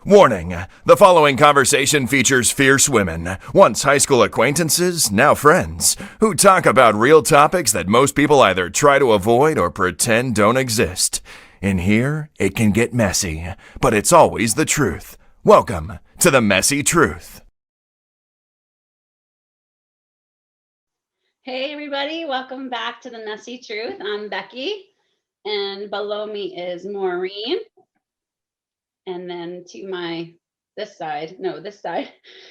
Warning, the following conversation features fierce women, once high school acquaintances, now friends, who talk about real topics that most people either try to avoid or pretend don't exist. In here, it can get messy, but it's always the truth. Welcome to the Messy Truth. Hey everybody, welcome back to the Messy Truth. I'm Becky, and below me is Maureen. And then to this side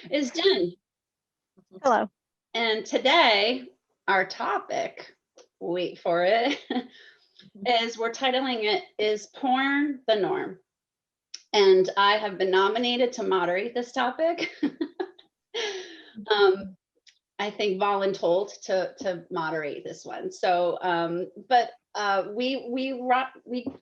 is Jen. Hello. And today, our topic, wait for it, is we're titling it, Is Porn the Norm? And I have been nominated to moderate this topic. I think voluntold to moderate this one. So, we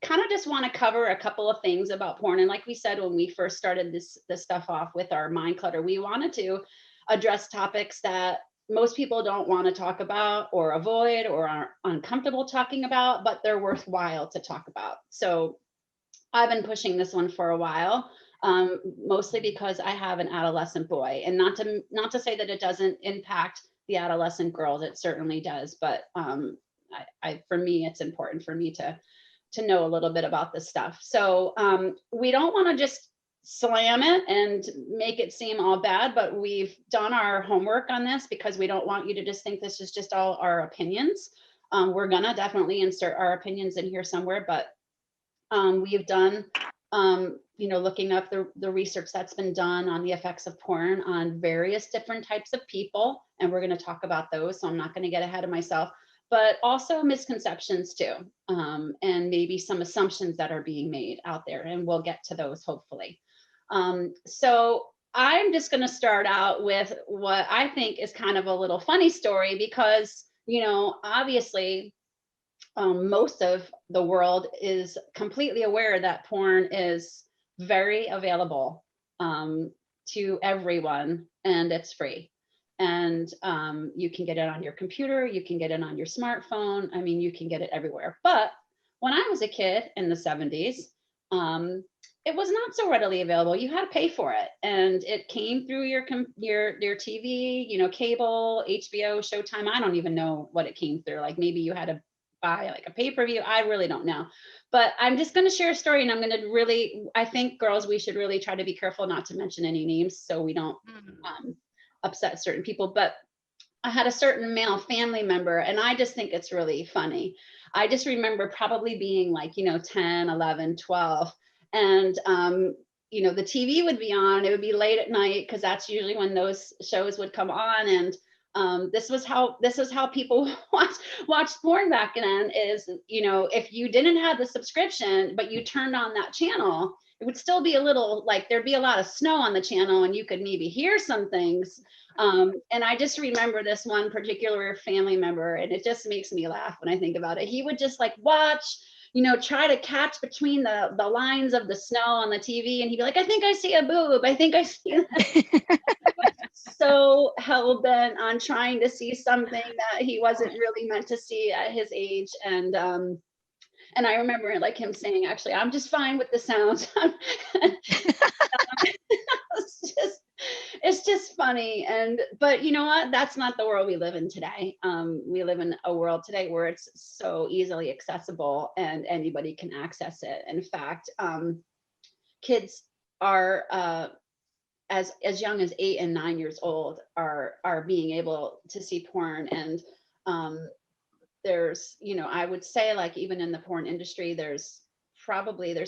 kind of just want to cover a couple of things about porn. And like we said when we first started this stuff off with our mind clutter, we wanted to address topics that most people don't want to talk about or avoid or are uncomfortable talking about, but they're worthwhile to talk about. So I've been pushing this one for a while. Mostly because I have an adolescent boy, and not to say that it doesn't impact the adolescent girls, it certainly does. But for me, it's important for me to know a little bit about this stuff. So we don't want to just slam it and make it seem all bad, but we've done our homework on this because we don't want you to just think this is just all our opinions. We're gonna definitely insert our opinions in here somewhere, but we've done looking up the research that's been done on the effects of porn on various different types of people. And we're going to talk about those. So I'm not going to get ahead of myself, but also misconceptions too. And maybe some assumptions that are being made out there. And we'll get to those hopefully. So I'm just going to start out with what I think is kind of a little funny story because, obviously, most of the world is completely aware that porn is very available to everyone, and it's free. And you can get it on your computer, you can get it on your smartphone. I mean, you can get it everywhere. But when I was a kid in the 70s, it was not so readily available. You had to pay for it, and it came through your TV, cable, HBO, Showtime. I don't even know what it came through. Like maybe you had to buy like a pay-per-view. I really don't know. But I'm just going to share a story, and I'm going to I think girls, we should really try to be careful not to mention any names so we don't upset certain people. But I had a certain male family member, and I just think it's really funny. I just remember probably being like, 10, 11, 12. And, the TV would be on. It would be late at night because that's usually when those shows would come on. And this was how people watched porn back then is, if you didn't have the subscription, but you turned on that channel, it would still be a little like there'd be a lot of snow on the channel and you could maybe hear some things. And I just remember this one particular family member, and it just makes me laugh when I think about it. He would just like watch, try to catch between the lines of the snow on the TV, and he'd be like, I think I see a boob. I think I see that. So hell-bent on trying to see something that he wasn't really meant to see at his age. And I remember like him saying, actually, I'm just fine with the sounds. It's just funny. But you know what? That's not the world we live in today. We live in a world today where it's so easily accessible and anybody can access it. In fact, kids are as young as 8 and 9 years old are being able to see porn. And there's, I would say, like, even in the porn industry, there's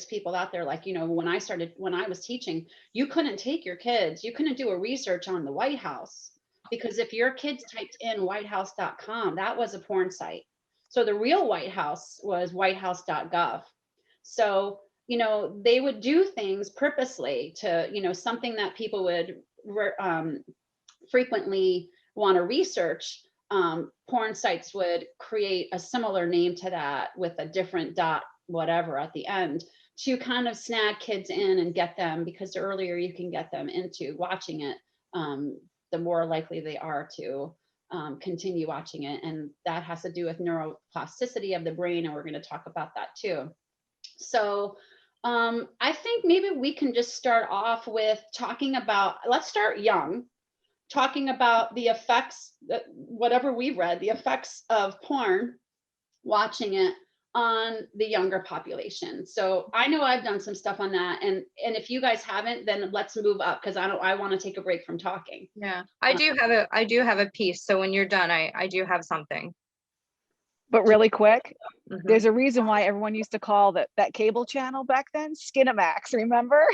people out there, like, when I was teaching, you couldn't take your kids, you couldn't do a research on the White House, because if your kids typed in whitehouse.com, that was a porn site. So the real White House was whitehouse.gov. So they would do things purposely to, something that people would frequently want to research. Porn sites would create a similar name to that with a different dot whatever at the end to kind of snag kids in and get them, because the earlier you can get them into watching it, the more likely they are to continue watching it. And that has to do with neuroplasticity of the brain, and we're going to talk about that too. So I think maybe we can just start off with talking about, let's start young, talking about the effects, whatever we've read, the effects of porn, watching it on the younger population. So I know I've done some stuff on that, and if you guys haven't, then let's move up, because I want to take a break from talking. Yeah, I do have a piece. So when you're done, I do have something. But really quick, Mhm. there's a reason why everyone used to call that cable channel back then Skinamax. Remember?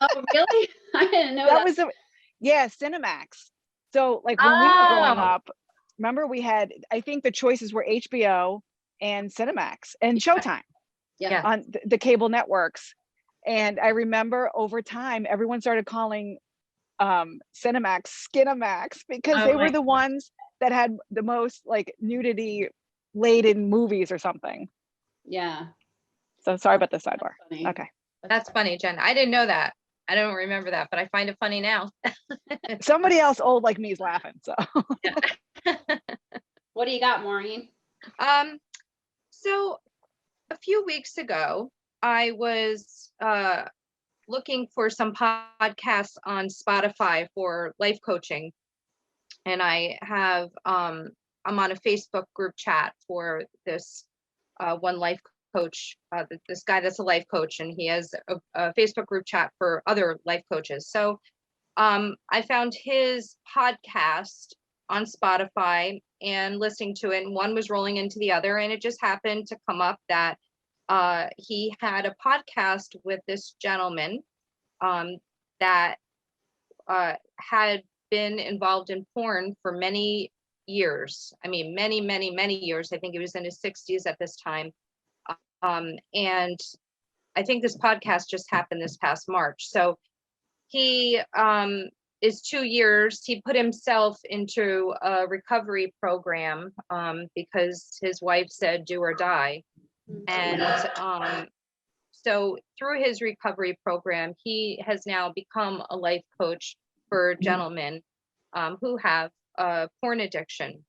Oh, really? I didn't know that. Yeah, Cinemax. So like when we were growing Oh. up, remember we had, I think the choices were HBO and Cinemax and Showtime Yeah. on the cable networks. And I remember over time, everyone started calling Cinemax Skinamax, because Oh they my were the ones that had the most like nudity laden movies or something. Yeah. So sorry about the sidebar. Funny. Okay. That's funny, Jen. I didn't know that. I don't remember that, but I find it funny now. Somebody else old like me is laughing. So What do you got, Maureen? So a few weeks ago, I was looking for some podcasts on Spotify for life coaching, and I have I'm on a Facebook group chat for this one life coach, this guy that's a life coach, and he has a Facebook group chat for other life coaches. So I found his podcast on Spotify and listening to it, and one was rolling into the other, and it just happened to come up that he had a podcast with this gentleman that had been involved in porn for many years. I mean, many, many, many years. I think he was in his 60s at this time. And I think this podcast just happened this past March. So he is 2 years. He put himself into a recovery program because his wife said, do or die. And so through his recovery program, he has now become a life coach for gentlemen who have porn addiction.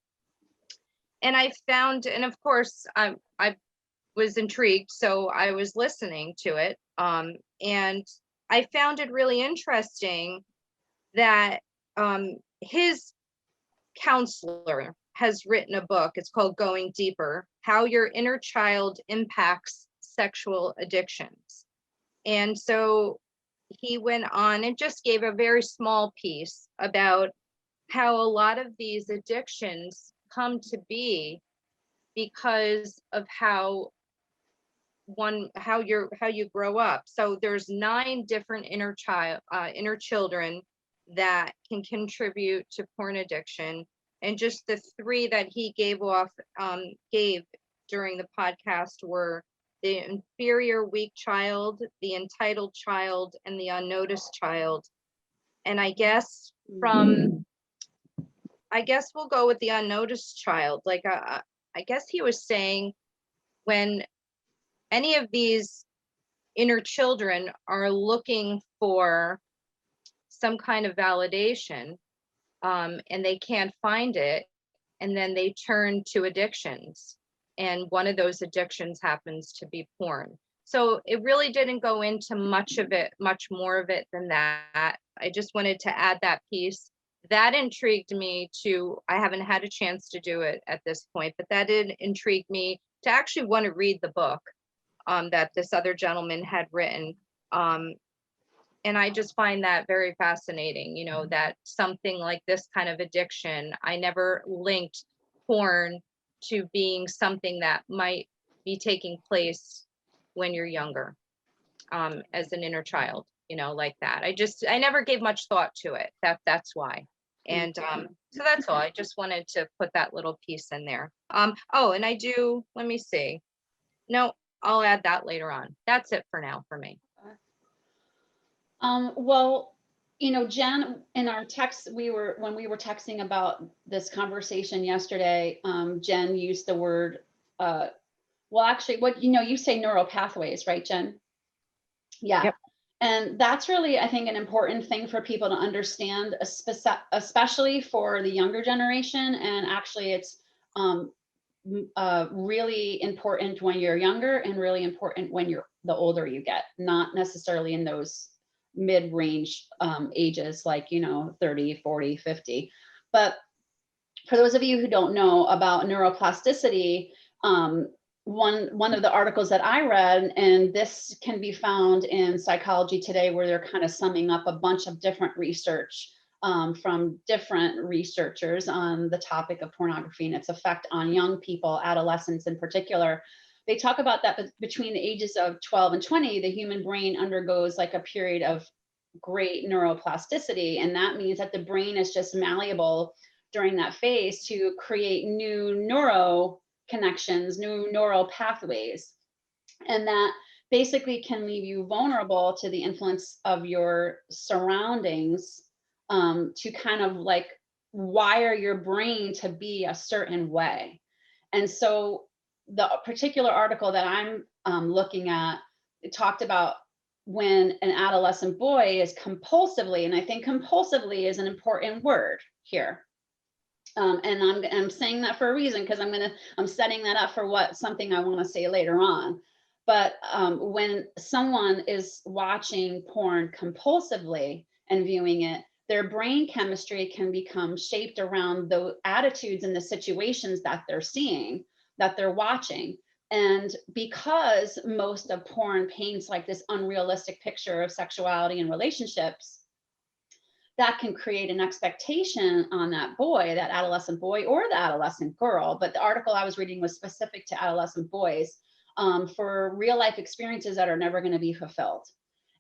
And I found, and of course, I was intrigued, so I was listening to it. And I found it really interesting that his counselor has written a book. It's called Going Deeper: How Your Inner Child Impacts Sexual Addictions. And so he went on and just gave a very small piece about how a lot of these addictions come to be because of how you grow up. So there's 9 different inner children that can contribute to porn addiction, and just the 3 that he gave during the podcast were the inferior weak child, the entitled child, and the unnoticed child. And I guess we'll go with the unnoticed child. Like I guess he was saying, when any of these inner children are looking for some kind of validation, and they can't find it, and then they turn to addictions, and one of those addictions happens to be porn. So it really didn't go into much more of it than that. I just wanted to add that piece. That intrigued me I haven't had a chance to do it at this point, but that did intrigue me to actually want to read the book that this other gentleman had written. And I just find that very fascinating, that something like this kind of addiction, I never linked porn to being something that might be taking place when you're younger, as an inner child, like that. I never gave much thought to it. That's why. And so that's all. I just wanted to put that little piece in there. And let me see. No, I'll add that later on. That's it for now for me. Well, Jen, in our text, when we were texting about this conversation yesterday, Jen used the word, well, actually, you say neural pathways, right, Jen? Yeah. Yep. And that's really, I think, an important thing for people to understand, especially for the younger generation. And actually, it's really important when you're younger and really important when you're the older you get, not necessarily in those mid-range ages, like, 30, 40, 50. But for those of you who don't know about neuroplasticity, one of the articles that I read, and this can be found in Psychology Today, where they're kind of summing up a bunch of different research from different researchers on the topic of pornography and its effect on young people, adolescents in particular. They talk about that between the ages of 12 and 20, the human brain undergoes like a period of great neuroplasticity. And that means that the brain is just malleable during that phase to create new neural connections, new neural pathways. And that basically can leave you vulnerable to the influence of your surroundings, to kind of like wire your brain to be a certain way. And so the particular article that I'm looking at, it talked about when an adolescent boy is compulsively, and I think compulsively is an important word here. And I'm saying that for a reason, because I'm setting that up for something I want to say later on. But when someone is watching porn compulsively and viewing it, their brain chemistry can become shaped around the attitudes and the situations that they're seeing, that they're watching. And because most of porn paints like this unrealistic picture of sexuality and relationships, that can create an expectation on that boy, that adolescent boy or the adolescent girl. But the article I was reading was specific to adolescent boys, for real life experiences that are never going to be fulfilled.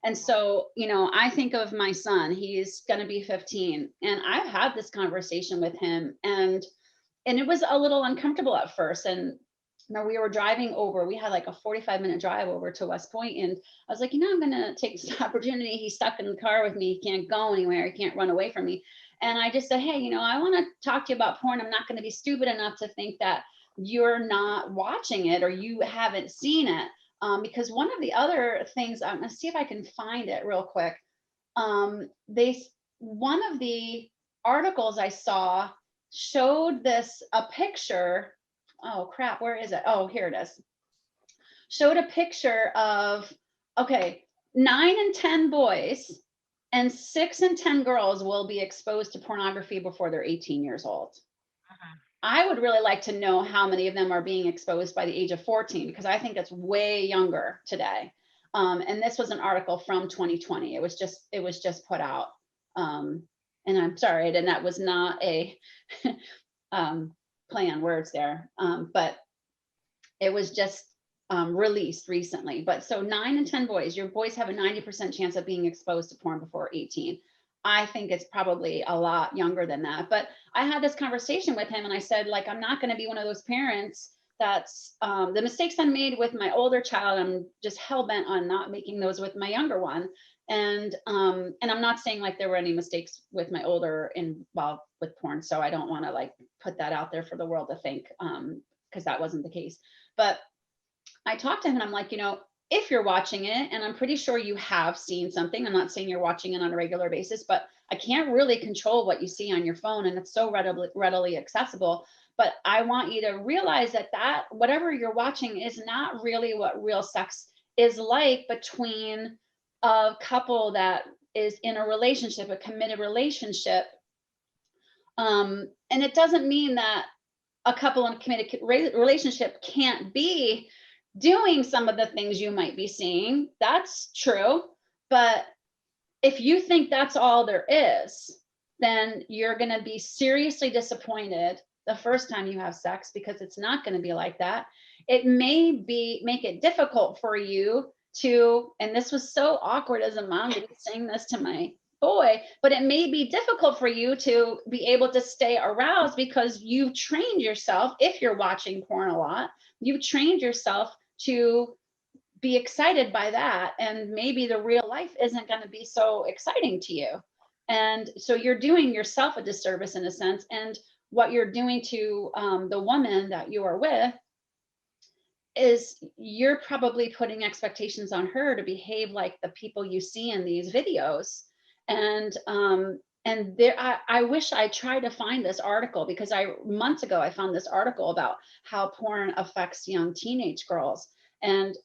And so, I think of my son, he's going to be 15, and I've had this conversation with him, and it was a little uncomfortable at first. And we were driving over, we had like a 45-minute drive over to West Point, and I was like, I'm going to take this opportunity. He's stuck in the car with me. He can't go anywhere. He can't run away from me. And I just said, hey, I want to talk to you about porn. I'm not going to be stupid enough to think that you're not watching it or you haven't seen it. Because one of the other things, I'm going to see if I can find it real quick. One of the articles I saw showed a picture. Oh crap, where is it? Oh, here it is. Showed a picture of, 9 and 10 boys and 6 and 10 girls will be exposed to pornography before they're 18 years old. I would really like to know how many of them are being exposed by the age of 14, because I think it's way younger today. And this was an article from 2020. It was just put out. And I'm sorry, and that was not a play on words there, but it was just released recently. But so 9 and 10 boys, your boys have a 90% chance of being exposed to porn before 18. I think it's probably a lot younger than that. But I had this conversation with him and I said, like, I'm not going to be one of those parents that's the mistakes I made with my older child, I'm just hell bent on not making those with my younger one. And I'm not saying like there were any mistakes with my older involved with porn. So I don't want to like put that out there for the world to think, because that wasn't the case. But I talked to him and I'm like, if you're watching it, and I'm pretty sure you have seen something, I'm not saying you're watching it on a regular basis, but I can't really control what you see on your phone, and it's so readily accessible. But I want you to realize that whatever you're watching is not really what real sex is like between a couple that is in a relationship, a committed relationship. And it doesn't mean that a couple in a committed relationship can't be doing some of the things you might be seeing. That's true. But if you think that's all there is, then you're going to be seriously disappointed the first time you have sex, because it's not going to be like that. It may make it difficult for you to, and this was so awkward as a mom to be saying this to my boy, but it may be difficult for you to be able to stay aroused because you've trained yourself, if you're watching porn a lot, you've trained yourself to be excited by that. And maybe the real life isn't going to be so exciting to you. And so you're doing yourself a disservice in a sense. And what you're doing to the woman that you are with is you're probably putting expectations on her to behave like the people you see in these videos. And And there, I wish I tried to find this article, because months ago I found this article about how porn affects young teenage girls, and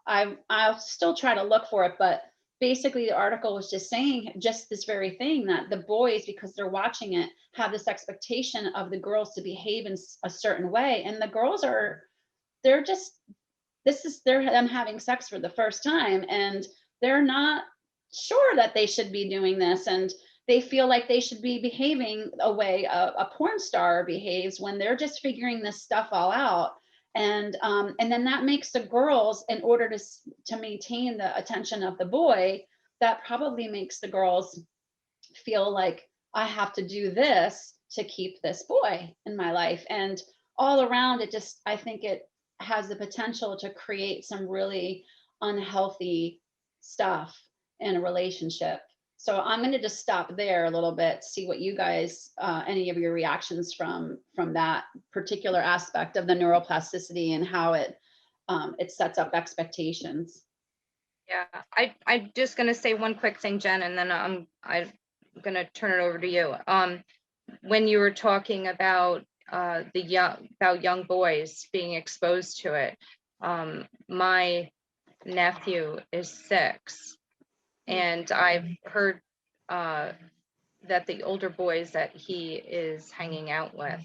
I'll still try to look for it, but basically the article was just saying just this very thing, that the boys, because they're watching it, have this expectation of the girls to behave in a certain way, and the girls they're just, they're them having sex for the first time, and they're not sure that they should be doing this, and they feel like they should be behaving a way a porn star behaves when they're just figuring this stuff all out. And then that makes the girls, in order to maintain the attention of the boy, that probably makes the girls feel like, I have to do this to keep this boy in my life. And all around, it just, I think it has the potential to create some really unhealthy stuff in a relationship. So I'm going to just stop there a little bit, see what you guys, any of your reactions from that particular aspect of the neuroplasticity, and how it sets up expectations. Yeah, I'm just gonna say one quick thing, Jen, and then I'm gonna turn it over to you. When you were talking about young boys being exposed to it, my nephew is 6, and I've heard that the older boys that he is hanging out with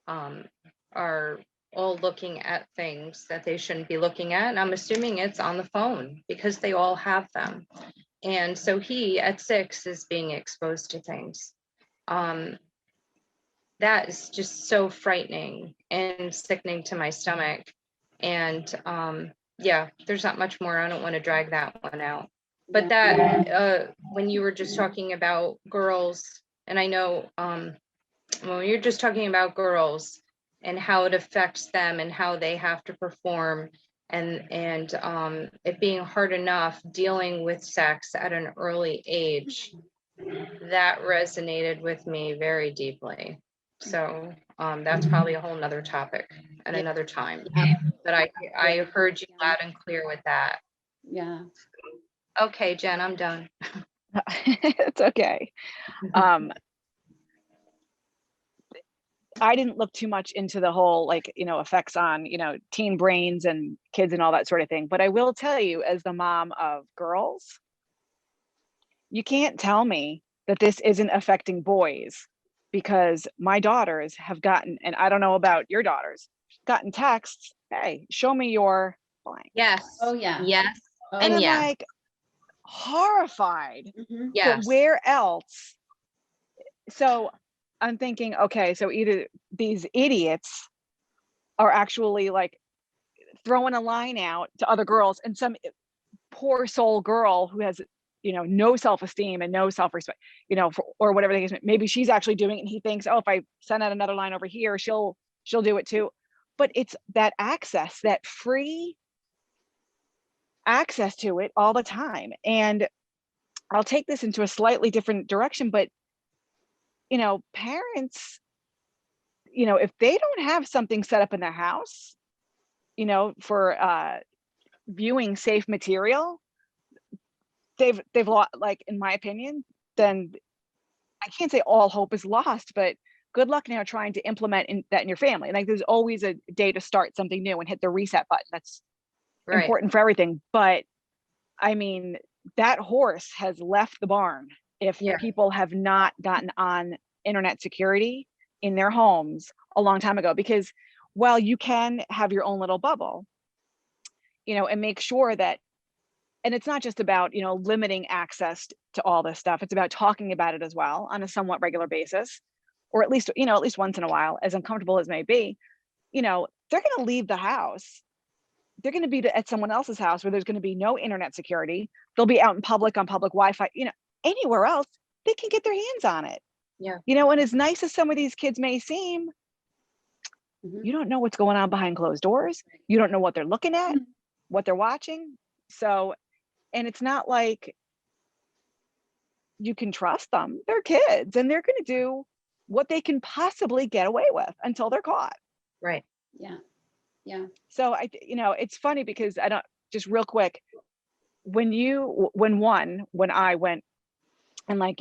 are all looking at things that they shouldn't be looking at. And I'm assuming it's on the phone, because they all have them. And so he, at 6, is being exposed to things. That is just so frightening and sickening to my stomach. And yeah, there's not much more. I don't want to drag that one out. But that, when you were just talking about girls, and I know when you're just talking about girls and how it affects them and how they have to perform, and it being hard enough dealing with sex at an early age, that resonated with me very deeply. So that's probably a whole nother topic at another time. But I heard you loud and clear with that. Yeah. Okay, Jen, I'm done. It's okay. I didn't look too much into the whole, like, effects on, teen brains and kids and all that sort of thing. But I will tell you, as the mom of girls, you can't tell me that this isn't affecting boys, because my daughters have gotten, and I don't know about your daughters, gotten texts, hey, show me your blank. Yes. Oh yeah. Yes. Oh, And I'm yeah. like horrified. Yes. But where else? So I'm thinking, okay, so either these idiots are actually like throwing a line out to other girls, and some poor soul girl who has, no self-esteem and no self-respect, or whatever the case, maybe she's actually doing it, and he thinks, oh, if I send out another line over here, she'll do it too. But it's that access, that free access to it all the time. And I'll take this into a slightly different direction, but parents, if they don't have something set up in their house, for viewing safe material, they've lost, like, in my opinion, then I can't say all hope is lost, but good luck now trying to implement that in your family. Like, there's always a day to start something new and hit the reset button. That's Right. important for everything. But I mean, that horse has left the barn if people have not gotten on internet security in their homes a long time ago. Because while you can have your own little bubble, and make sure that, and it's not just about, limiting access to all this stuff. It's about talking about it as well on a somewhat regular basis, or at least once in a while, as uncomfortable as may be. They're going to leave the house. They're going to be at someone else's house where there's going to be no internet security. They'll be out in public on public Wi-Fi, anywhere else they can get their hands on it. Yeah. And as nice as some of these kids may seem, you don't know what's going on behind closed doors. You don't know what they're looking at, what they're watching. So, and it's not like you can trust them. They're kids, and they're going to do what they can possibly get away with until they're caught. Right. Yeah. Yeah. So it's funny because just real quick, when I went and, like,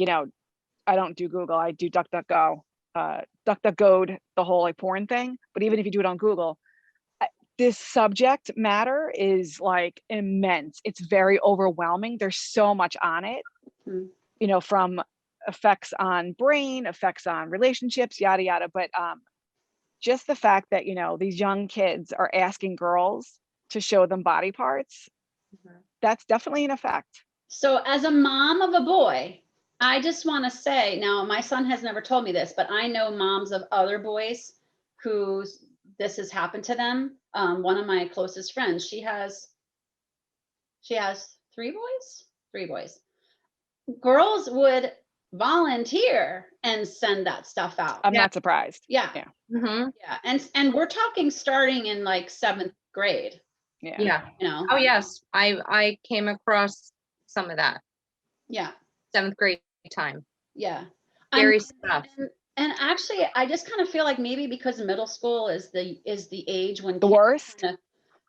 I don't do Google, I do DuckDuckGo. DuckDuckGo'd the whole like porn thing, but even if you do it on Google, this subject matter is like immense. It's very overwhelming. There's so much on it, Mm. you know, from effects on brain, effects on relationships, yada, yada. But just the fact that, you know, these young kids are asking girls to show them body parts, that's definitely an effect. So as a mom of a boy, I just want to say, now my son has never told me this, but I know moms of other boys who this has happened to them. One of my closest friends, she has three boys. Girls would volunteer and send that stuff out. I'm not surprised. Yeah. Yeah. Mm-hmm. Yeah. And we're talking starting in like 7th grade, Yeah. Yeah. you know? Oh yes, I came across some of that Yeah. 7th grade time. Yeah. Scary stuff. And actually, I just kind of feel like maybe because middle school is the age when The kids worst.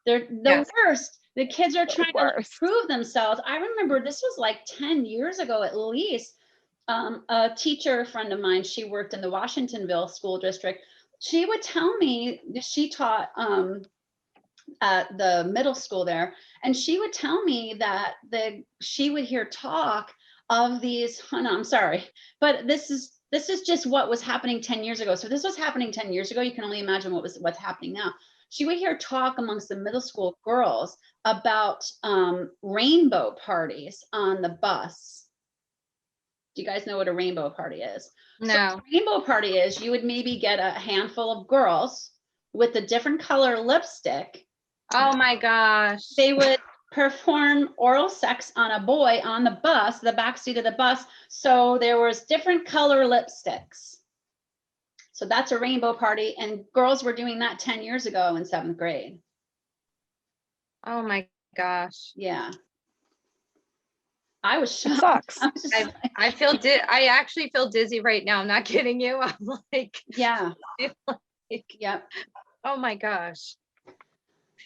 they're the Yes. worst. The kids are trying to like, worst. prove themselves. I remember this was like 10 years ago at least. A teacher friend of mine, she worked in the Washingtonville school district. She would tell me, she taught at the middle school there, and she would tell me that she would hear talk of these, oh no, I'm sorry, but this is just what was happening 10 years ago. So this was happening 10 years ago. You can only imagine what's happening now. She would hear talk amongst the middle school girls about rainbow parties on the bus. Do you guys know what a rainbow party is? No. So a rainbow party is you would maybe get a handful of girls with a different color lipstick. Oh my gosh. They would perform oral sex on a boy on the bus, the back seat of the bus. So there was different color lipsticks. So that's a rainbow party, and girls were doing that 10 years ago in 7th grade. Oh my gosh. Yeah. I was It shocked. sucks. I was just like, I actually feel dizzy right now. I'm not kidding you. I'm like, yeah. I feel like, Yep. oh my gosh.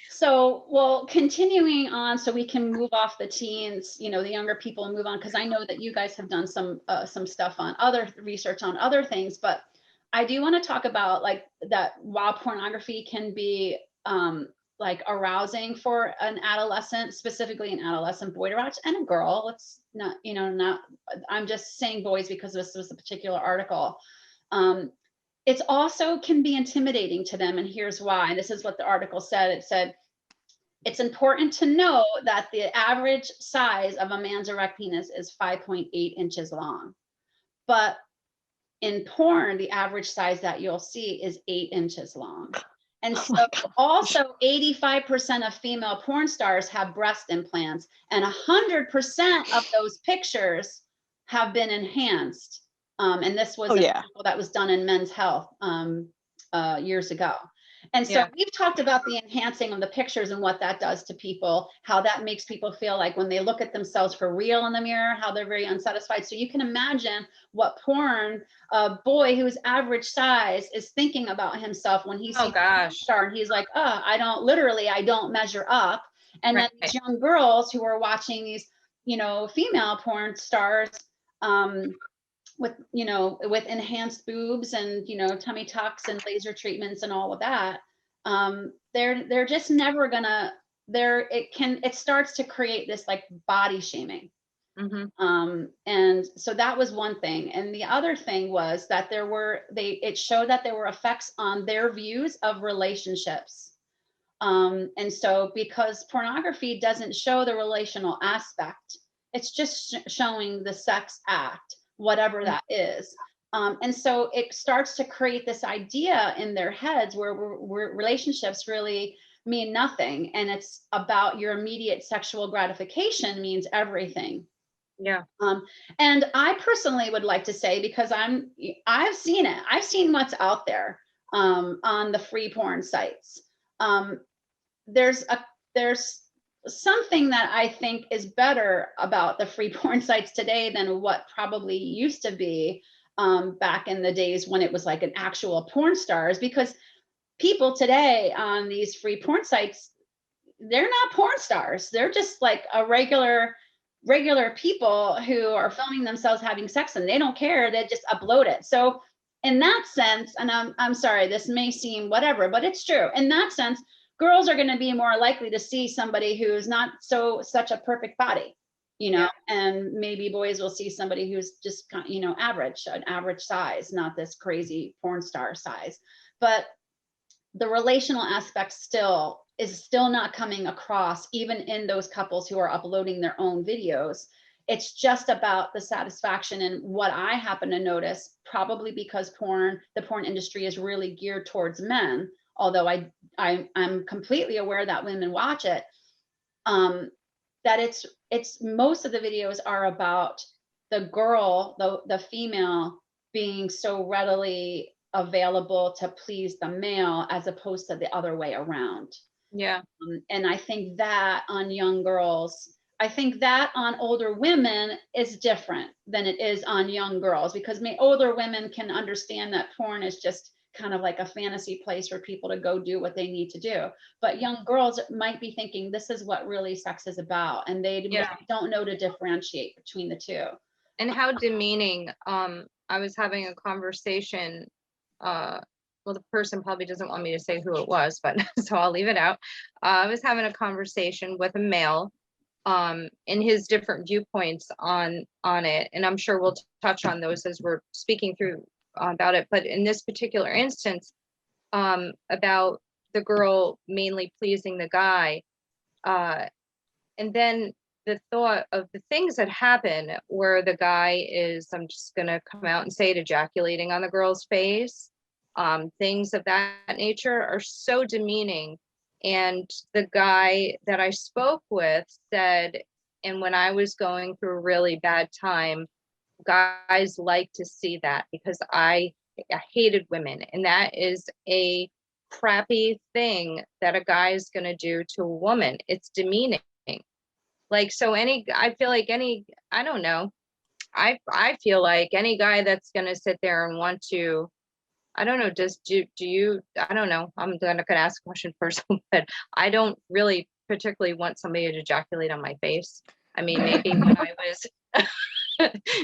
So, well, continuing on, so we can move off the teens, you know, the younger people, and move on, because I know that you guys have done some stuff on other research on other things, but I do want to talk about like that while pornography can be like arousing for an adolescent, specifically an adolescent boy to watch, and a girl. Let's not, you know, not, I'm just saying boys because this was a particular article. It's also can be intimidating to them, and here's why. This is what the article said. It said, it's important to know that the average size of a man's erect penis is 5.8 inches long. But in porn, the average size that you'll see is 8 inches long. And so also 85% of female porn stars have breast implants, and 100% of those pictures have been enhanced. And this was an article that was done in Men's Health years ago. And so we've talked about the enhancing of the pictures and what that does to people, how that makes people feel like when they look at themselves for real in the mirror, how they're very unsatisfied. So you can imagine what porn, a boy who's average size is thinking about himself when he sees a star, and he's like, oh, I don't measure up. And then these young girls who are watching these, you know, female porn stars, with, you know, with enhanced boobs and, you know, tummy tucks and laser treatments and all of that, they're just never gonna, it starts to create this like body shaming. And so that was one thing. And the other thing was that it showed that there were effects on their views of relationships. And so because pornography doesn't show the relational aspect, it's just showing the sex act, whatever that is. And so it starts to create this idea in their heads where relationships really mean nothing. And it's about your immediate sexual gratification means everything. Yeah. And I personally would like to say, because I've seen it, I've seen what's out there on the free porn sites. There's something that I think is better about the free porn sites today than what probably used to be back in the days when it was like an actual porn stars, because people today on these free porn sites, they're not porn stars. They're just like a regular regular people who are filming themselves having sex and they don't care, they just upload it. So in that sense, and I'm sorry, this may seem whatever, but it's true. In that sense, girls are going to be more likely to see somebody who's not such a perfect body, and maybe boys will see somebody who's just, average, an average size, not this crazy porn star size. But the relational aspect is still not coming across, even in those couples who are uploading their own videos. It's just about the satisfaction. And what I happen to notice, probably because the porn industry is really geared towards men, although I'm completely aware that women watch it, that it's most of the videos are about the girl, the female, being so readily available to please the male as opposed to the other way around. Yeah. And I think that on young girls, I think that on older women is different than it is on young girls, because older women can understand that porn is just kind of like a fantasy place for people to go do what they need to do. But young girls might be thinking this is what really sex is about, and they don't know to differentiate between the two. And how demeaning. I was having a conversation, well, the person probably doesn't want me to say who it was, but so I'll leave it out. I was having a conversation with a male, and his different viewpoints on it, and I'm sure we'll touch on those as we're speaking through about it. But in this particular instance, about the girl mainly pleasing the guy, and then the thought of the things that happen where the guy is, I'm just gonna come out and say it, ejaculating on the girl's face, things of that nature are so demeaning. And the guy that I spoke with said, and when I was going through a really bad time, guys like to see that because I hated women, and that is a crappy thing that a guy is going to do to a woman. It's demeaning. Like, so I feel like I don't know, I feel like any guy that's going to sit there and want to, I don't know, do you, I don't know, I'm gonna ask a question first, but I don't really particularly want somebody to ejaculate on my face. I mean, maybe when I was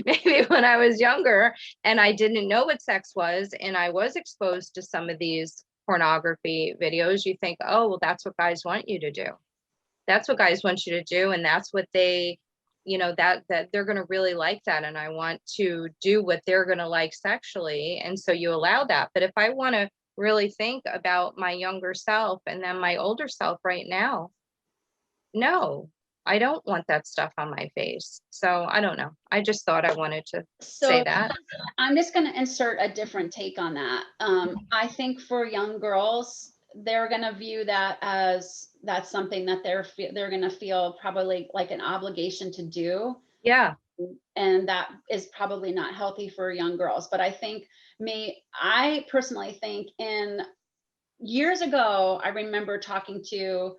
maybe when I was younger and I didn't know what sex was and I was exposed to some of these pornography videos, you think, oh, well, that's what guys want you to do. That's what guys want you to do. And that's what they, that they're going to really like that. And I want to do what they're going to like sexually. And so you allow that. But if I want to really think about my younger self and then my older self right now, no, I don't want that stuff on my face. So I don't know. I just thought I wanted to say that. I'm just going to insert a different take on that. I think for young girls, they're going to view that as that's something that they're going to feel probably like an obligation to do. Yeah. And that is probably not healthy for young girls. But I personally think years ago, I remember talking to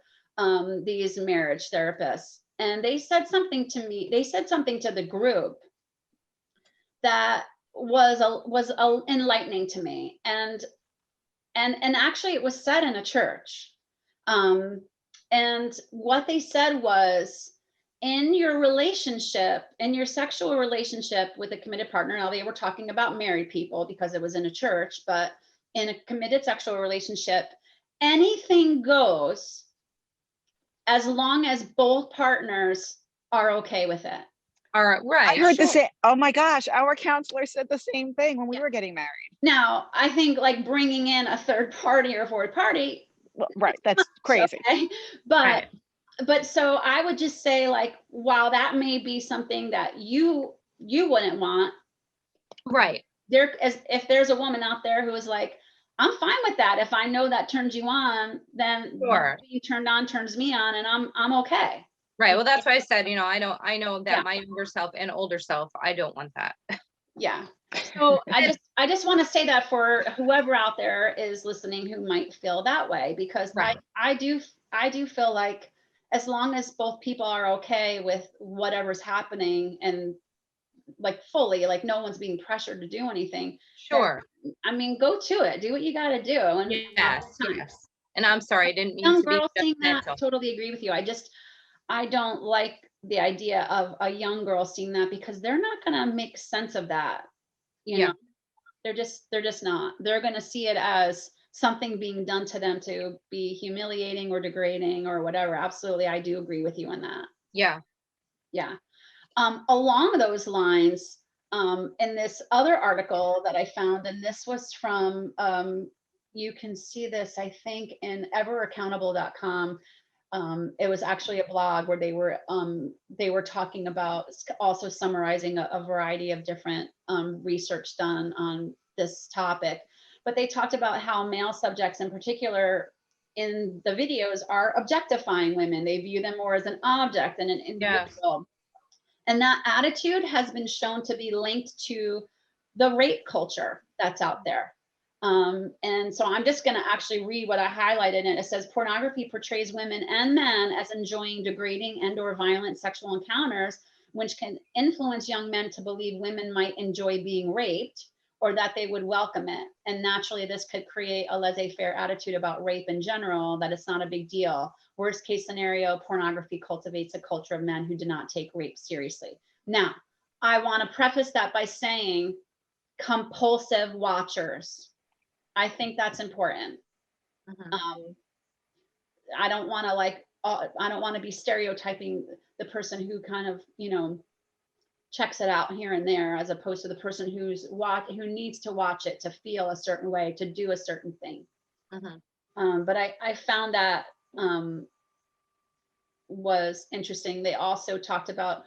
these marriage therapists, and they said something to me. They said something to the group that was enlightening to me. And actually it was said in a church. And what they said was, in your relationship, in your sexual relationship with a committed partner, now they were talking about married people because it was in a church, but in a committed sexual relationship, anything goes as long as both partners are okay with it. All right. Right. I heard the same. Oh my gosh, our counselor said the same thing when we were getting married. Now, I think like bringing in a third party or fourth party, well, right, that's crazy. Okay. But so I would just say, like, while that may be something that you wouldn't want, right? If there's a woman out there who is like, I'm fine with that. If I know that turns you on, then sure. being turned on turns me on, and I'm okay. Right. Well, that's why I said, I know that my younger self and older self, I don't want that. Yeah. So I just want to say that for whoever out there is listening who might feel that way, because right. I do feel like as long as both people are okay with whatever's happening and like fully, like no one's being pressured to do anything. Sure. Then, I mean, go to it. Do what you got to do. And yes. And I'm sorry, I didn't mean young to be girls saying that. I totally agree with you. I don't like the idea of a young girl seeing that, because they're not going to make sense of that. You Yeah. know, they're just not. They're going to see it as something being done to them to be humiliating or degrading or whatever. Absolutely. I do agree with you on that. Yeah. Yeah. Along those lines, in this other article that I found, and this was from, you can see this, I think, in everaccountable.com. It was actually a blog where they were talking about, also summarizing a variety of different research done on this topic. But they talked about how male subjects in particular in the videos are objectifying women. They view them more as an object than an individual. And that attitude has been shown to be linked to the rape culture that's out there. And so I'm just going to actually read what I highlighted. And it says, pornography portrays women and men as enjoying degrading and or violent sexual encounters, which can influence young men to believe women might enjoy being raped or that they would welcome it. And naturally, this could create a laissez-faire attitude about rape in general, that it's not a big deal. Worst case scenario, pornography cultivates a culture of men who do not take rape seriously. Now, I want to preface that by saying compulsive watchers. I think that's important. I don't want to I don't want to be stereotyping the person who kind of, checks it out here and there, as opposed to the person who needs to watch it to feel a certain way, to do a certain thing. But I found that was interesting. They also talked about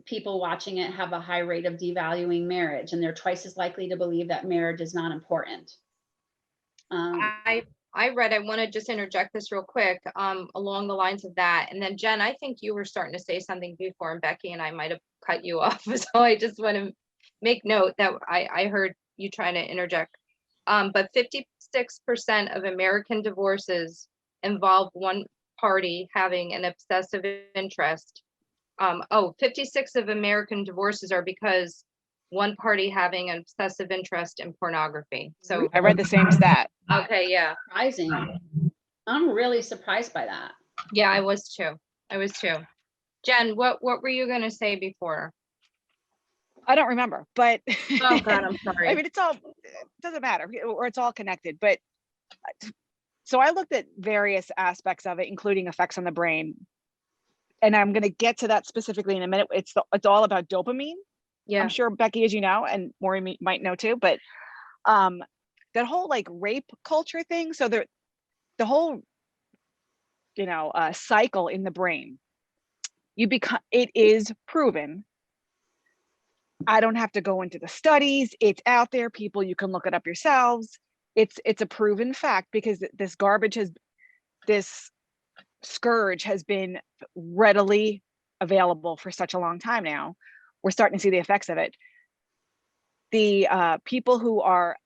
people watching it have a high rate of devaluing marriage, and they're twice as likely to believe that marriage is not important. I want to just interject this real quick, along the lines of that. And then Jen, I think you were starting to say something before, and Becky and I might have cut you off. So I just want to make note that I heard you trying to interject. But 56% of American divorces involve one party having an obsessive interest. 56 of American divorces are because one party having an obsessive interest in pornography. So I read the same stat. Okay, yeah. Surprising. I'm really surprised by that. Yeah, I was too. Jen, what were you going to say before? I don't remember, but Oh God, I'm sorry. I mean, it doesn't matter, or it's all connected. But so I looked at various aspects of it, including effects on the brain. And I'm going to get to that specifically in a minute. It's all about dopamine. Yeah. I'm sure Becky, as you know, and Maureen might know too, but that whole like rape culture thing. So the whole, cycle in the brain, it is proven. I don't have to go into the studies. It's out there, people, you can look it up yourselves. It's a proven fact, because this scourge has been readily available for such a long time now. We're starting to see the effects of it. The people who are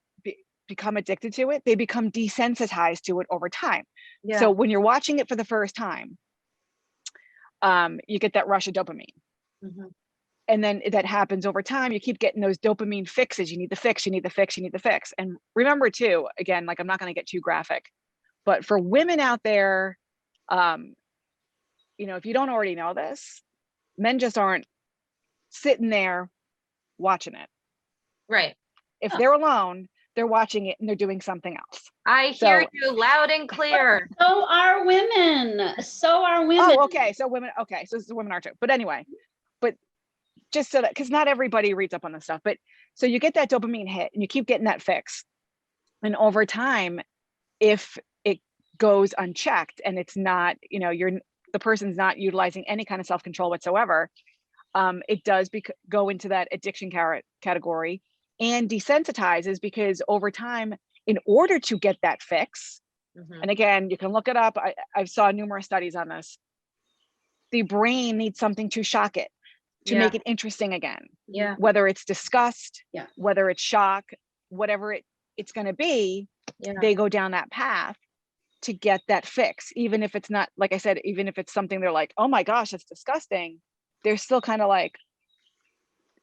become addicted to it, they become desensitized to it over time. Yeah. So when you're watching it for the first time, you get that rush of dopamine. And then that happens over time. You keep getting those dopamine fixes. You need the fix, you need the fix, you need the fix. And remember too, again, like I'm not going to get too graphic, but for women out there, if you don't already know this, men just aren't sitting there watching it. Right. If they're alone, they're watching it and they're doing something else. I hear you loud and clear. So are women. Oh, okay. So women, okay. So women are too. But anyway, but just so that, because not everybody reads up on this stuff, but so you get that dopamine hit and you keep getting that fix. And over time, if it goes unchecked and it's not, the person's not utilizing any kind of self-control whatsoever, it does go into that addiction category and desensitizes, because over time, in order to get that fix, and again, you can look it up. I've saw numerous studies on this. The brain needs something to shock it, to make it interesting again. Yeah. Whether it's disgust, whether it's shock, whatever it's going to be, they go down that path to get that fix. Even if it's not, like I said, even if it's something they're like, oh my gosh, it's disgusting, they're still kind of like,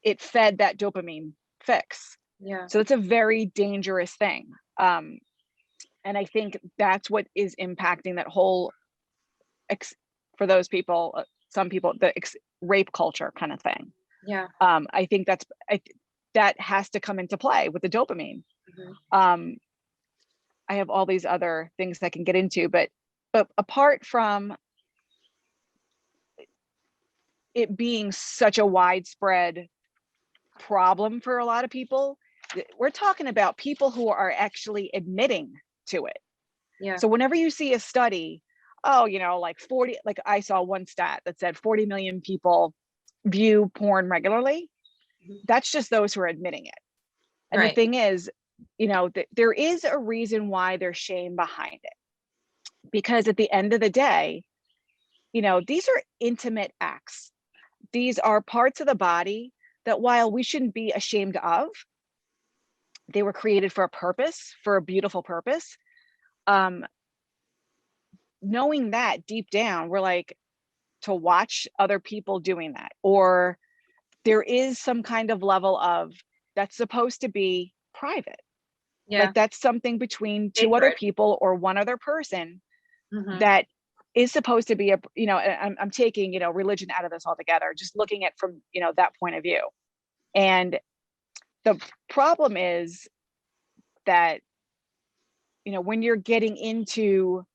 it fed that dopamine fix. Yeah. So it's a very dangerous thing. And I think that's what is impacting that whole, for those people, some people, rape culture kind of thing. Yeah. I think that has to come into play with the dopamine. I have all these other things I can get into, but apart from it being such a widespread problem for a lot of people, we're talking about people who are actually admitting to it. Yeah. So whenever you see a study, oh, like 40, like I saw one stat that said 40 million people view porn regularly. That's just those who are admitting it. And Right. the thing is, there is a reason why there's shame behind it. Because at the end of the day, these are intimate acts. These are parts of the body that, while we shouldn't be ashamed of, they were created for a purpose, for a beautiful purpose. Knowing that deep down, we're like, to watch other people doing that, or there is some kind of level of that's supposed to be private. Yeah. Like that's something between two other people or one other person that is supposed to be I'm taking, religion out of this altogether, just looking at from, that point of view. And the problem is that, when you're getting into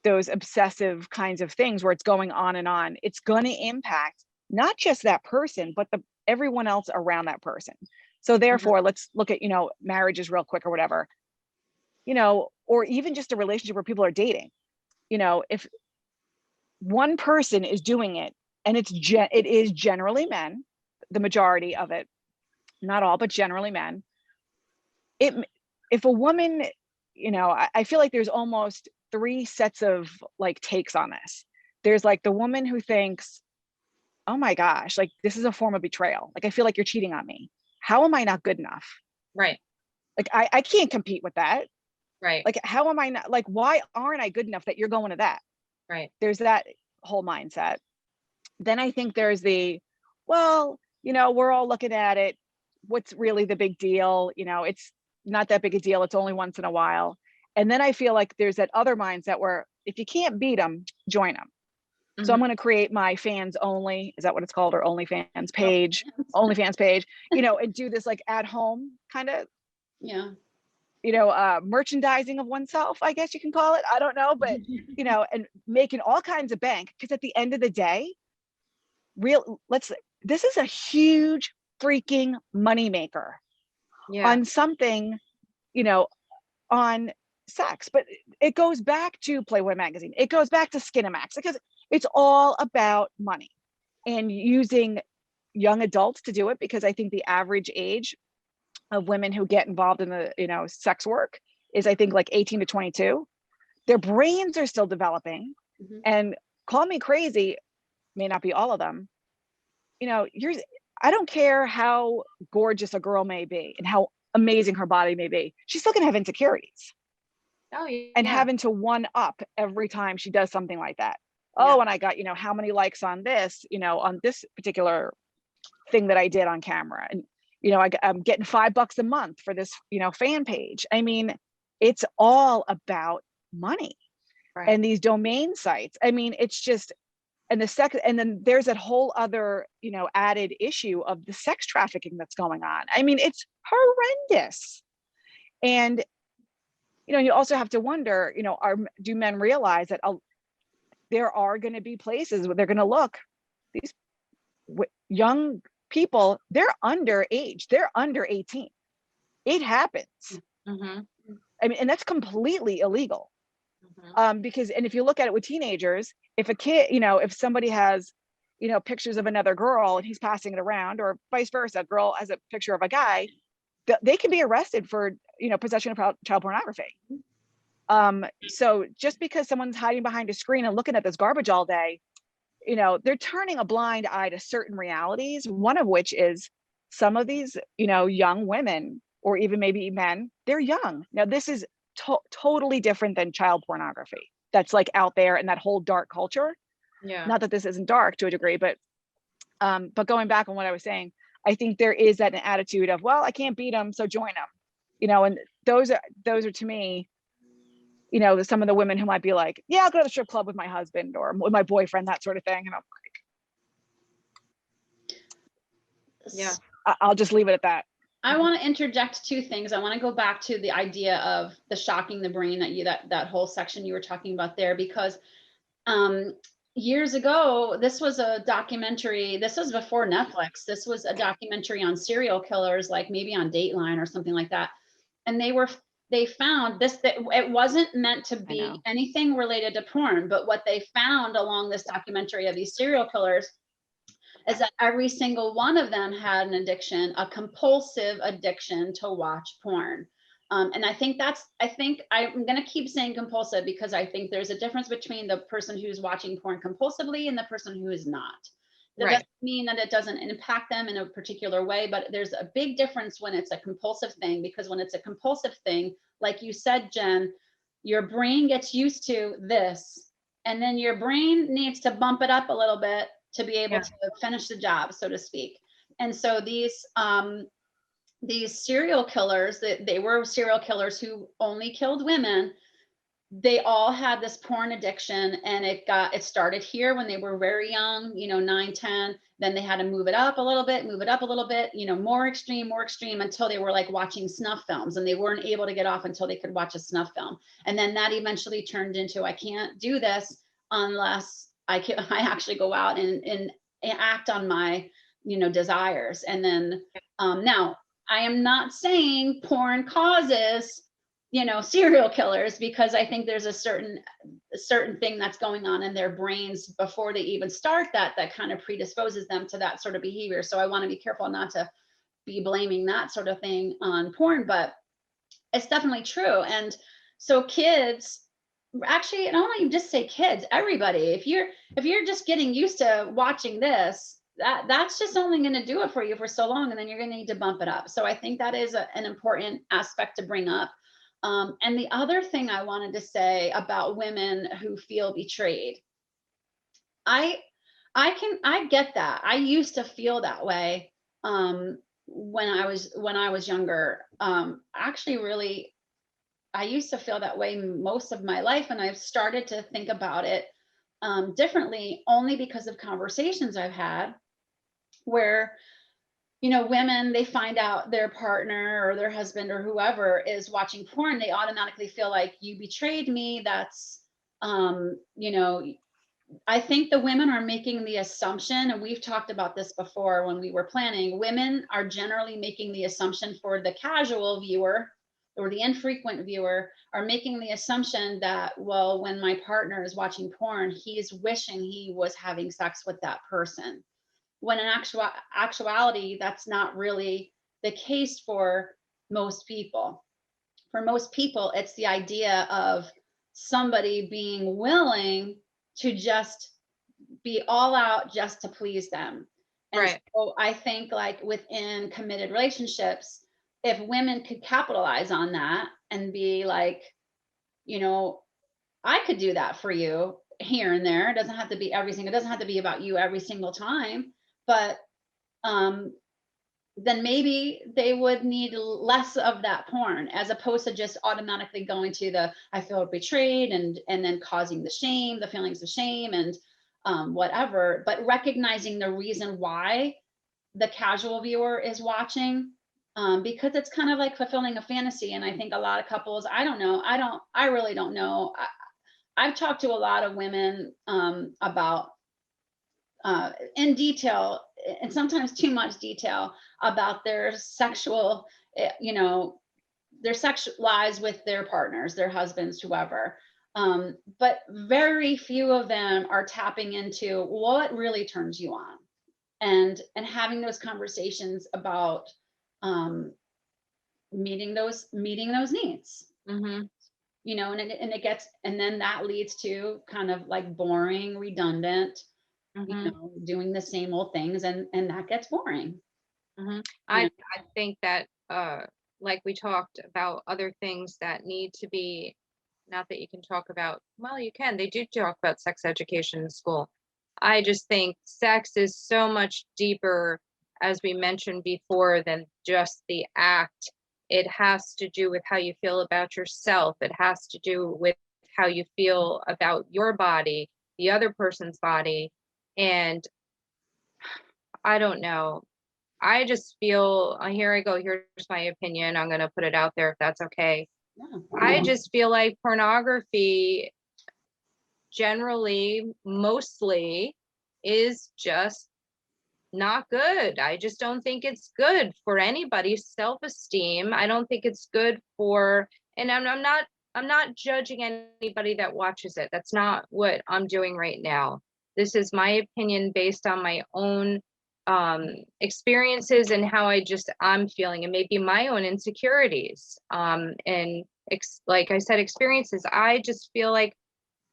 those obsessive kinds of things where it's going on and on, it's going to impact not just that person, but everyone else around that person. So therefore, let's look at, marriages real quick or whatever, or even just a relationship where people are dating. If one person is doing it, and it is generally men, the majority of it, not all, but generally men. If a woman, I feel like there's almost 3 sets of like takes on this. There's like the woman who thinks, oh my gosh, like this is a form of betrayal. Like I feel like you're cheating on me. How am I not good enough? Right. Like I can't compete with that. Right. Like how am I not, like why aren't I good enough that you're going to that? Right. There's that whole mindset. Then I think there's well, we're all looking at it. What's really the big deal? It's not that big a deal. It's only once in a while. And then I feel like there's that other mindset where if you can't beat them, join them. So I'm going to create my fans only, is that what it's called? Or OnlyFans page, OnlyFans page, and do this like at home kind of, merchandising of oneself, I guess you can call it. I don't know, but, and making all kinds of bank. Because at the end of the day, this is a huge freaking moneymaker on something, on sex. But it goes back to Playboy magazine. It goes back to Skinamax, because it's all about money and using young adults to do it. Because I think the average age of women who get involved in the, sex work is, I think, like 18 to 22. Their brains are still developing. And call me crazy, may not be all of them. I don't care how gorgeous a girl may be and how amazing her body may be. She's still gonna have insecurities. Oh, yeah. And having to one up every time she does something like that. Oh, and I got, how many likes on this, on this particular thing that I did on camera. And, I'm getting $5 a month for this, fan page. I mean, it's all about money. Right. And these domain sites. I mean, it's just, and then there's that whole other, added issue of the sex trafficking that's going on. I mean, it's horrendous. And, you also have to wonder, do men realize that there are going to be places where they're going to look, these young people, they're underage, they're under 18. It happens. I mean, and that's completely illegal. Because, and if you look at it with teenagers, if a kid, if somebody has, pictures of another girl and he's passing it around, or vice versa, a girl has a picture of a guy, they can be arrested for, possession of child pornography. So just because someone's hiding behind a screen and looking at this garbage all day, they're turning a blind eye to certain realities, one of which is some of these, young women, or even maybe men, they're young. Now, this is totally different than child pornography that's like out there in that whole dark culture. Yeah. Not that this isn't dark to a degree, but going back on what I was saying, I think there is that an attitude of, well, I can't beat them, so join them, and those are to me, some of the women who might be like, yeah, I'll go to the strip club with my husband or with my boyfriend, that sort of thing. And I'm like, Yeah. I'll just leave it at that. I want to interject two things. I want to go back to the idea of the shocking the brain that whole section you were talking about there, because years ago, this was a documentary. This was before Netflix. This was a documentary on serial killers, like maybe on Dateline or something like that. And they found this, that it wasn't meant to be anything related to porn, but what they found along this documentary of these serial killers is that every single one of them had an addiction, a compulsive addiction to watch porn. And I think I'm going to keep saying compulsive, because I think there's a difference between the person who's watching porn compulsively and the person who is not. That doesn't mean that it doesn't impact them in a particular way, but there's a big difference when it's a compulsive thing, because when it's a compulsive thing, like you said, Jen, your brain gets used to this, and then your brain needs to bump it up a little bit to be able to finish the job, so to speak. And so these serial killers, they were serial killers who only killed women. They all had this porn addiction, and it started here when they were very young, 9, 10. Then they had to move it up a little bit, more extreme, until they were like watching snuff films, and they weren't able to get off until they could watch a snuff film. And then that eventually turned into, I can't do this unless I actually go out and act on my, desires. And then now, I am not saying porn causes, serial killers, because I think there's a certain thing that's going on in their brains before they even start that kind of predisposes them to that sort of behavior. So I want to be careful not to be blaming that sort of thing on porn, but it's definitely true. And so kids, actually, I don't want to just say kids, everybody, if you're just getting used to watching this, that's just only going to do it for you for so long, and then you're going to need to bump it up. So I think that is an important aspect to bring up. And the other thing I wanted to say about women who feel betrayed, I get that. I used to feel that way when I was younger. Actually, really, I used to feel that way most of my life, and I've started to think about it differently, only because of conversations I've had where, women, they find out their partner or their husband or whoever is watching porn, they automatically feel like, you betrayed me. That's, I think the women are making the assumption, and we've talked about this before when we were planning, women are generally making the assumption, for the casual viewer or the infrequent viewer, are making the assumption that, well, when my partner is watching porn, he's wishing he was having sex with that person. When in actuality, that's not really the case for most people. For most people, it's the idea of somebody being willing to just be all out just to please them. And so I think, like, within committed relationships, if women could capitalize on that and be like, I could do that for you here and there. It doesn't have to be everything. It doesn't have to be about you every single time. But then maybe they would need less of that porn, as opposed to just automatically going to the, I feel betrayed, and then causing the feelings of shame and whatever, but recognizing the reason why the casual viewer is watching, because it's kind of like fulfilling a fantasy. And I think a lot of couples, I really don't know. I've talked to a lot of women about in detail, and sometimes too much detail, about their sexual, their sexual lives with their partners, their husbands, whoever. But very few of them are tapping into what really turns you on, and having those conversations about meeting those needs. Mm-hmm. And then that leads to kind of like boring, redundant, doing the same old things, and that gets boring. Mm-hmm. I think that like we talked about other things that need to be, not that you can talk about, well, you can, they do talk about sex education in school. I just think sex is so much deeper, as we mentioned before, than just the act. It has to do with how you feel about yourself. It has to do with how you feel about your body, the other person's body. And I don't know. I just feel, here I go, here's my opinion. I'm going to put it out there if that's okay. Yeah. I just feel like pornography generally, mostly, is just not good. I just don't think it's good for anybody's self-esteem. I don't think it's good for, and I'm not judging anybody that watches it. That's not what I'm doing right now. This is my opinion based on my own experiences and how I'm feeling, and maybe my own insecurities. And like I said, experiences. I just feel like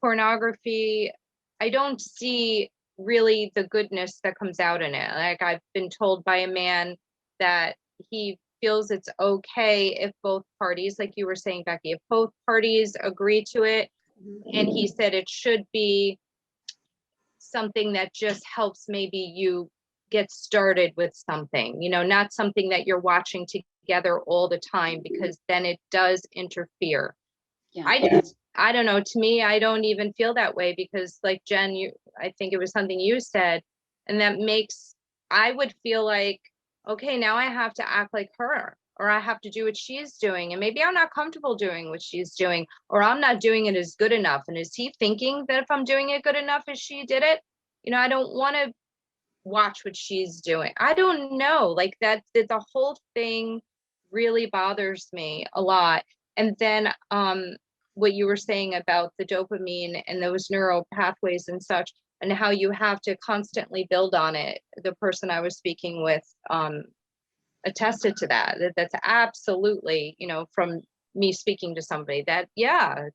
pornography, I don't see really the goodness that comes out in it. Like, I've been told by a man that he feels it's okay if both parties, like you were saying, Becky, if both parties agree to it. And he said it should be something that just helps maybe you get started with something, not something that you're watching together all the time, because then it does interfere. Yeah. I don't know. To me, I don't even feel that way, because like Jen, I think it was something you said, and I would feel like, okay, now I have to act like her, or I have to do what she's doing. And maybe I'm not comfortable doing what she's doing, or I'm not doing it as good enough. And is he thinking that if I'm doing it good enough as she did it, I don't want to watch what she's doing. I don't know. Like, the whole thing really bothers me a lot. And then what you were saying about the dopamine and those neural pathways and such, and how you have to constantly build on it. The person I was speaking with attested to that. That's absolutely, from me speaking to somebody, that, yeah,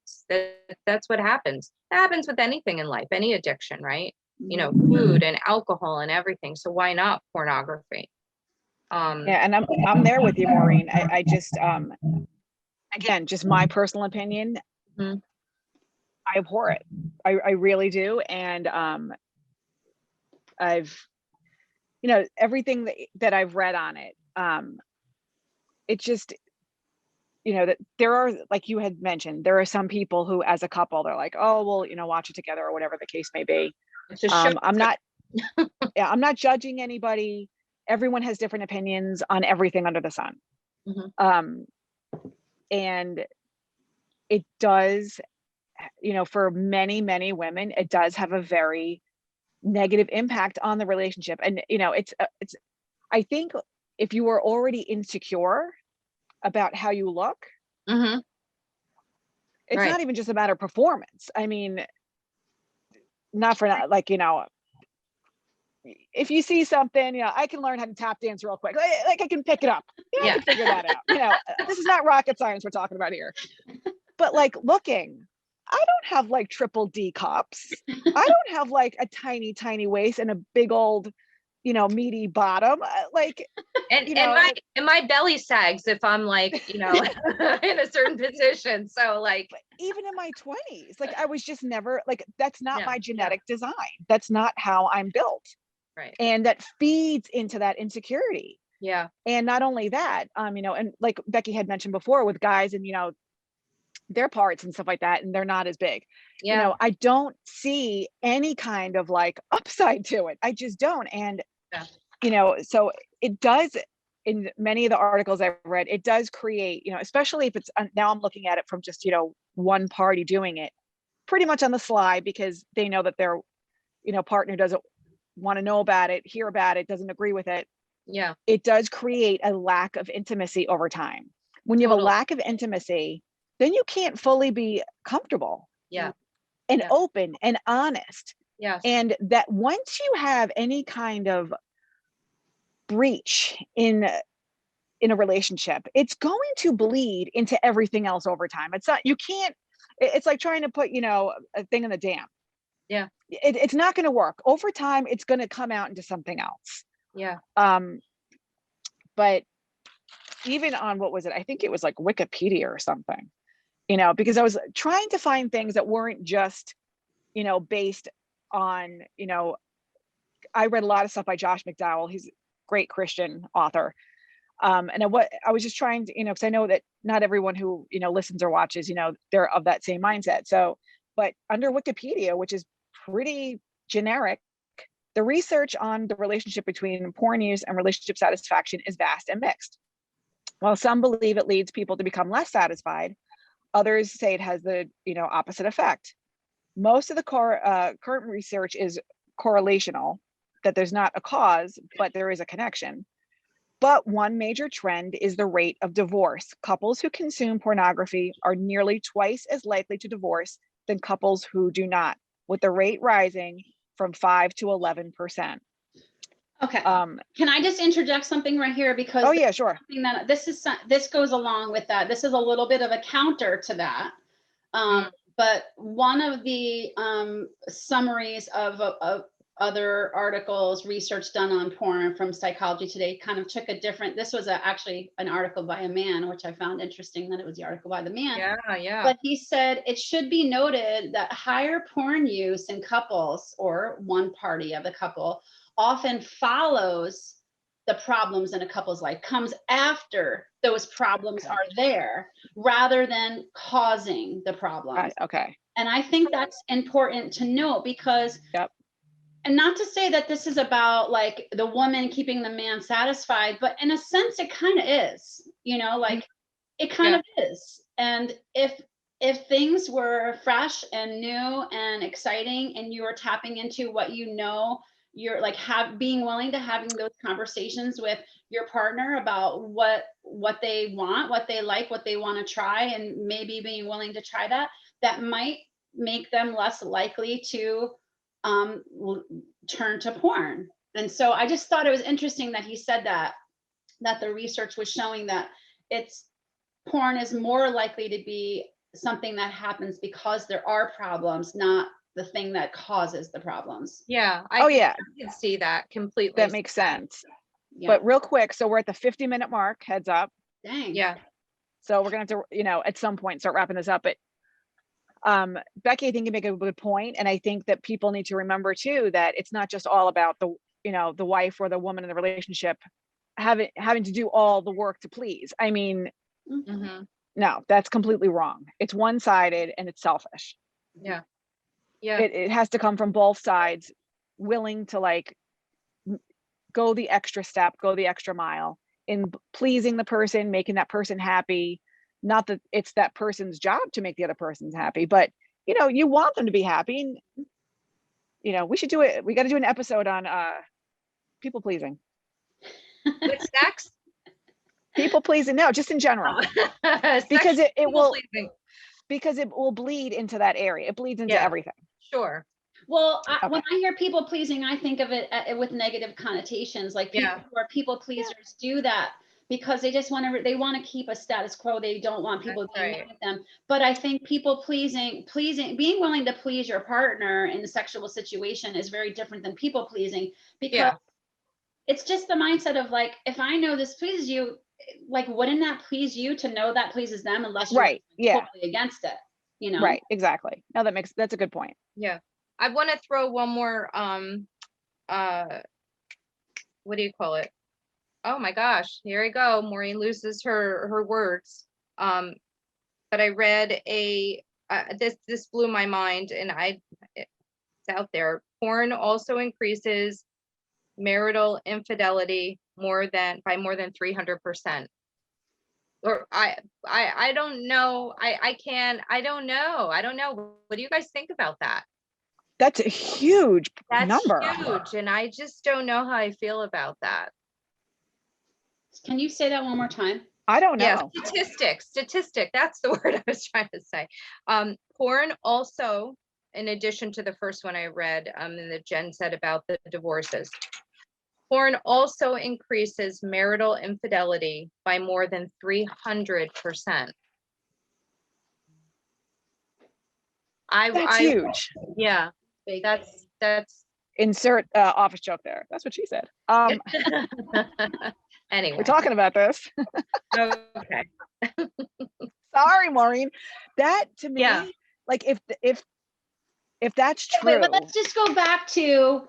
that's what happens. That happens with anything in life, any addiction, right? Food and alcohol and everything. So why not pornography? Yeah, and I'm there with you, Maureen. I just again, just my personal opinion. Mhm. I abhor it. I really do. And I've, everything that I've read on it, it just, that there are, like you had mentioned, there are some people who, as a couple, they're like, oh, well, watch it together, or whatever the case may be. It's a show. I'm not, yeah, I'm not judging anybody. Everyone has different opinions on everything under the sun. Mhm. And it does, for many, many women, it does have a very negative impact on the relationship. And, it's, I think if you are already insecure about how you look, Mhm. it's Right. not even just a matter of performance. I mean, not for that, like, if you see something, I can learn how to tap dance real quick. Like I can pick it up. I Yeah. can figure that out. This is not rocket science we're talking about here. But like looking, I don't have like triple D cups. I don't have like a tiny, tiny waist and a big old, meaty bottom. And my belly sags if I'm like, in a certain position. So like, even in my 20s, like I was just never like, that's not Yeah, my genetic design. That's not how I'm built. right. And that feeds into that insecurity. Yeah. And not only that, and like Becky had mentioned before with guys and, their parts and stuff like that, and they're not as big. Yeah. I don't see any kind of like upside to it. I just don't. And, Yeah. So it does, in many of the articles I've read, it does create, especially if it's, now I'm looking at it from just, one party doing it pretty much on the sly, because they know that their, partner doesn't want to know about it, hear about it, doesn't agree with it. Yeah. It does create a lack of intimacy over time. When you have a lack of intimacy, then you can't fully be comfortable. Yeah. And Yeah. open and honest. Yes. And that once you have any kind of breach in a relationship, it's going to bleed into everything else over time. It's not, you can't, it's like trying to put, a thing in the dam. Yeah. It's not going to work. Over time, it's going to come out into something else. Yeah. But even on, what was it? I think it was like Wikipedia or something, because I was trying to find things that weren't just, based on, I read a lot of stuff by Josh McDowell. He's a great Christian author. And I was just trying to, because I know that not everyone who, listens or watches, they're of that same mindset. So, but under Wikipedia, which is pretty generic, The research on the relationship between porn use and relationship satisfaction is vast and mixed. While some believe it leads people to become less satisfied, others say it has the opposite effect. Most of the current research is correlational, that there's not a cause, but there is a connection. But one major trend is the rate of divorce. Couples who consume pornography are nearly twice as likely to divorce than couples who do not, with the rate rising from 5 to 11%. Okay. Can I just interject something right here? Because oh yeah, sure. This goes along with that. This is a little bit of a counter to that. But one of the summaries of other articles, research done on porn from Psychology Today, kind of took a different, this was actually an article by a man, which I found interesting that it was the article by the man. Yeah. But he said, it should be noted that higher porn use in couples, or one party of the couple, often follows the problems in a couple's life, comes after those problems are there, rather than causing the problems. Okay. And I think that's important to note, because and not to say that this is about like the woman keeping the man satisfied, but in a sense it kind of is, like it kind of is. And if things were fresh and new and exciting, and you were tapping into what you're like being willing to having those conversations with your partner about what they want, what they like, what they want to try, and maybe being willing to try that might make them less likely to turn to porn. And so I just thought it was interesting that he said that the research was showing that porn is more likely to be something that happens because there are problems, not the thing that causes the problems. Yeah. I can see that completely. That makes sense. Yeah. But real quick, so we're at the 50-minute mark, heads up. Dang. Yeah. So we're gonna have to, at some point start wrapping this up. But Becky, I think you make a good point. And I think that people need to remember too, that it's not just all about the wife or the woman in the relationship having to do all the work to please. I mean, no, that's completely wrong. It's one-sided and it's selfish. Yeah. It has to come from both sides, willing to like go the extra step, go the extra mile in pleasing the person, making that person happy. Not that it's that person's job to make the other person happy, but you want them to be happy. And, we should do it. We got to do an episode on people pleasing. With sex? People pleasing, no, just in general. Because it will bleed into that area. It bleeds into everything. Sure. Well, when I hear people pleasing, I think of it with negative connotations. Like people who are people pleasers do that because they just want to keep a status quo. They don't want people to be mad at them. But I think people pleasing, being willing to please your partner in a sexual situation is very different than people pleasing, because it's just the mindset of like, if I know this pleases you, like, wouldn't that please you to know that pleases them, unless you're totally against it, Right, exactly. No, that's a good point. Yeah. I want to throw one more, what do you call it? Oh my gosh, here I go. Maureen loses her words. But I read this blew my mind, and it's out there. Porn also increases marital infidelity by more than 300%. Or I don't know. I don't know. What do you guys think about that? That's a huge number. Huge, and I just don't know how I feel about that. Can you say that one more time? I don't know. Yeah, statistic. That's the word I was trying to say. Porn also, in addition to the first one I read, and that Jen said about the divorces, porn also increases marital infidelity by more than 300%. That's huge. Yeah, that's insert office joke there. That's what she said. Anyway, we're talking about this. Okay. Sorry, Maureen. That to me, like if that's true. Wait, but let's just go back to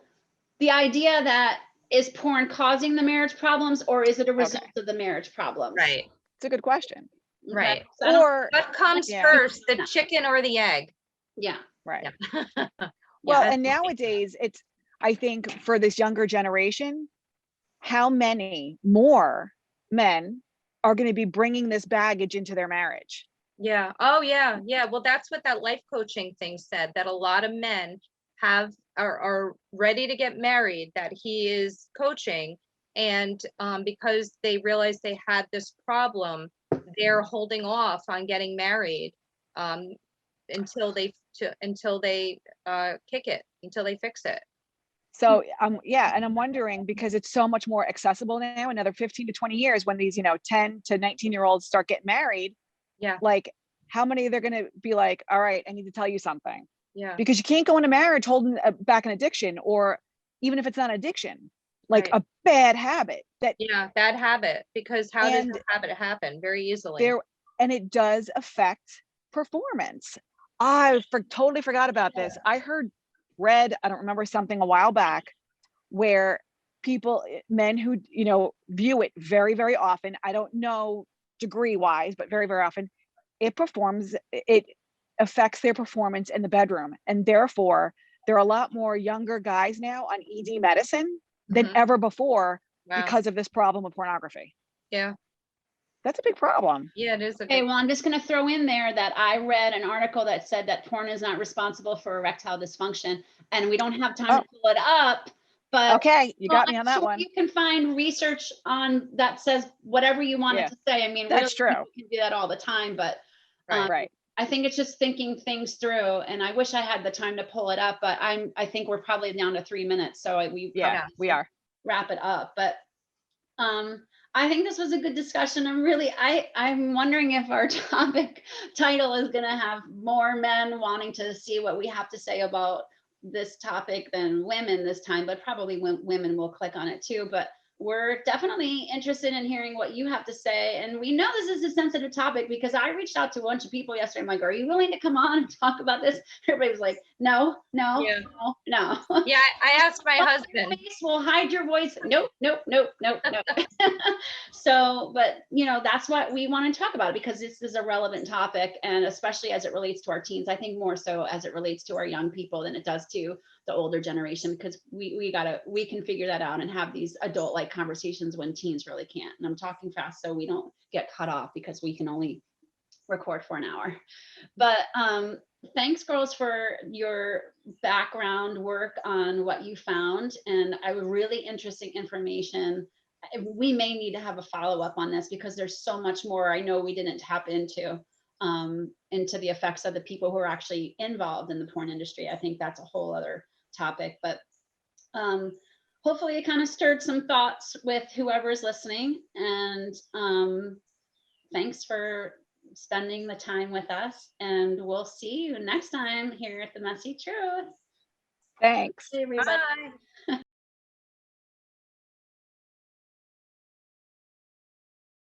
the idea that, is porn causing the marriage problems, or is it a result of the marriage problems? Right. It's a good question. Right. So or what comes first, the chicken or the egg? Yeah. Right. Yeah. Well, and nowadays I think for this younger generation, how many more men are going to be bringing this baggage into their marriage? Yeah. Oh, yeah. Yeah. Well, that's what that life coaching thing said, that a lot of men are ready to get married, that he is coaching. And because they realized they had this problem, they're holding off on getting married until they kick it, until they fix it. So yeah, and I'm wondering, because it's so much more accessible now, another 15 to 20 years when these, 10 to 19-year-olds start getting married, Yeah. like how many they're going to be like, all right, I need to tell you something. Yeah. Because you can't go into marriage holding back an addiction, or even if it's not addiction, like Right. a bad habit that Yeah, bad habit, because how does And a habit happen? Very easily. there, and it does affect performance. I totally forgot about this. I read, I don't remember, something a while back where men who, view it very, very often, I don't know degree wise, but very, very often, it affects their performance in the bedroom. And therefore, there are a lot more younger guys now on ED medicine than ever before Wow. because of this problem of pornography. Yeah. That's a big problem. Yeah, it is. Okay, well, I'm just going to throw in there that I read an article that said that porn is not responsible for erectile dysfunction, and we don't have time to pull it up. But okay, you got me on that one. You can find research on that says whatever you want it to say. I mean, that's really, true. you can do that all the time, but right. I think it's just thinking things through. And I wish I had the time to pull it up, but I think we're probably down to 3 minutes, so we are wrap it up. But I think this was a good discussion. I'm wondering if our topic title is going to have more men wanting to see what we have to say about this topic than women this time, but probably women will click on it too. But we're definitely interested in hearing what you have to say. And we know this is a sensitive topic because I reached out to a bunch of people yesterday. I'm like, are you willing to come on and talk about this? Everybody was like, no. Yeah, I asked my husband. Well, hide your voice. Nope. So, but that's what we want to talk about, because this is a relevant topic, and especially as it relates to our teens. I think more so as it relates to our young people than it does to the older generation, because we can figure that out and have these adult-like conversations when teens really can't. And I'm talking fast so we don't get cut off because we can only record for an hour. But thanks, girls, for your background work on what you found, and really interesting information. We may need to have a follow-up on this because there's so much more I know we didn't tap into the effects of the people who are actually involved in the porn industry. I think that's a whole other topic, but hopefully it kind of stirred some thoughts with whoever's listening. And thanks for spending the time with us, and we'll see you next time here at The Messy Truth. Thanks. See everybody. Bye.